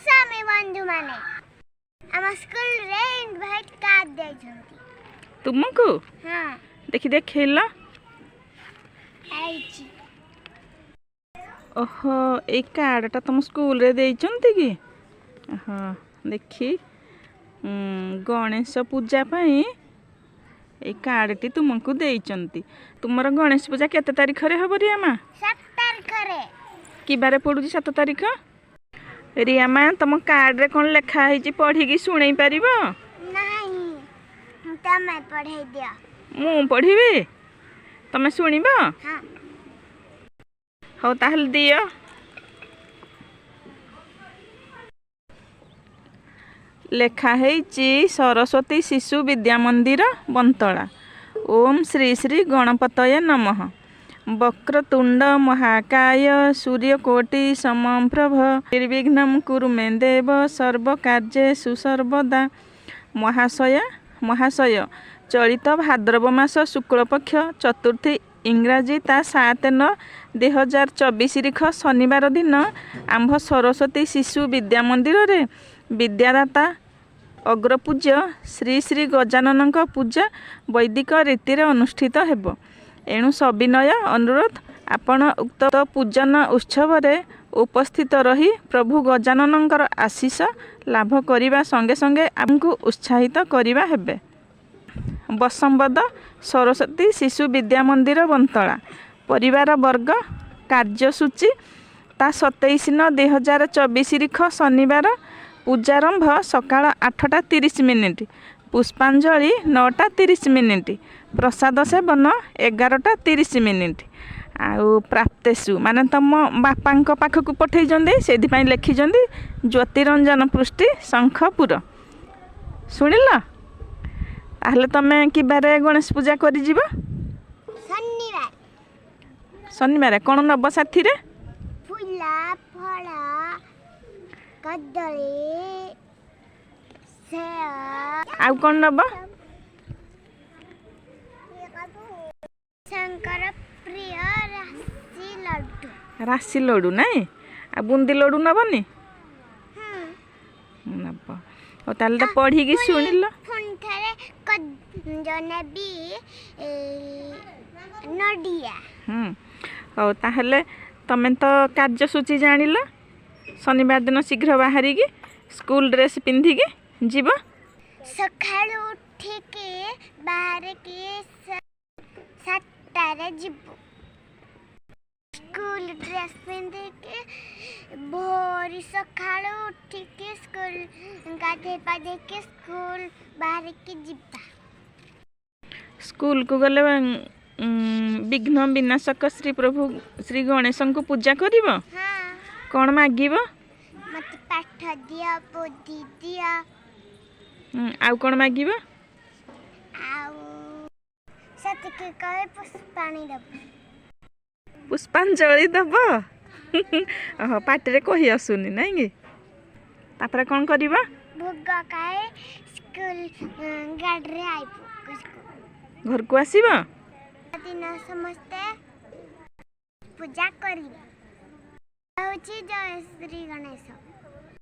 स्वामी बंधु माने आम स्कूल रे इनवाइट कार्ड दे छंती तुमको हां देखि खेल आईची ओहो ए कार्डटा तुम स्कूल रे देइचंती कि हाँ देखी गणेश पूजा पाई ए कार्डटी तुमको देइचंती तुमर गणेश पूजा केते तारीख रे हबो रियामा 7 तारीख रे कि बारे पडुची 7 तारीख रियामा तुम कार्ड रे कोन लेखा हिची पढ़ी की सुनै परिबो नहीं तमे पढ़ाई दिया मु पढ़ीबे तमे सुनिबो हां हो ताहल दियो लेखा हेची सरस्वती शिशु विद्या मंदिर बंतला ओम श्री श्री गणपतये नमः वक्रतुंड महाकाय सूर्यकोटि समप्रभ निर्विघ्नं कुरु मे देव सर्वकार्येषु सर्वदा महाशय चलित भाद्रव मास शुक्लपक्ष चतुर्थी इंग्राजी ता 7/9/2024 तारीख शनिवार दिन आंभ सरस्वती शिशु विद्या मंदिर रे विद्यादाता अग्रपूज्य श्री श्री गजानन पूजा वैदिक रीति रे अनुष्ठित हेबो एणु सविनय अनुरोध आपण उक्त पूजन उत्सव रे उपस्थित रही प्रभु गजाननकर आशीष लाभ करिबा संगे संगे आमको उत्साहित करिबा हेबे। बसंबद सरस्वती शिशु विद्या मंदिर बंतला परिवार वर्ग कार्यसूची ता 27/9/2024 तारीख शनिवार पूजारंभ सकाळ 8:30 पुष्पांजलि 9:30 प्रसाद सेवन 11:30 आउ प्राप्तेशु माने तम बापांक पाखक पठै जंदे सेधि पई लिखि जंदे ज्योतिरंजन पृष्टि शंखपुर सुनिला ताहले तमे कि बारे गणेश पूजा करि जीव शनिवार कोन नब साथी रे फुला फळा कदली सेब आउ कोन नब शंकर प्रिय राशि लड्डू नहीं आ बुंदी लड्डू नबनी नब ओ ताले तो पढ़ी की सुनिल जनबी नडिया हो ताहले तमें तो कार्यसूची जानिल शनिवार दिन शीघ्र बाहरी की स्कूल ड्रेस पिंधिकी जीव सकाळ उठिके बाहर के 7 टारे जीव स्कूल ड्रेस पिंधिके भोर सकाळ उठिके स्कूल गाधे पाधे के स्कूल बाहर के जीवा स्कूल को गले विघ्न विनाशक श्री प्रभु श्री गणेश को पूजा करिवो हां कोन मागिवो मत पाठ दिया बुद्धि दिया आउ कोन मागिवो आउ सतके कहे पुष्पाणी दब पुष्पांजलि दब ओह पाटरे कहि आसुनी नहीं गे तापर कोन करिवो भोग खाए स्कूल गाड़ी आइबो घर को आसीबो दिन समस्ते पूजा करी जय श्री गणेश।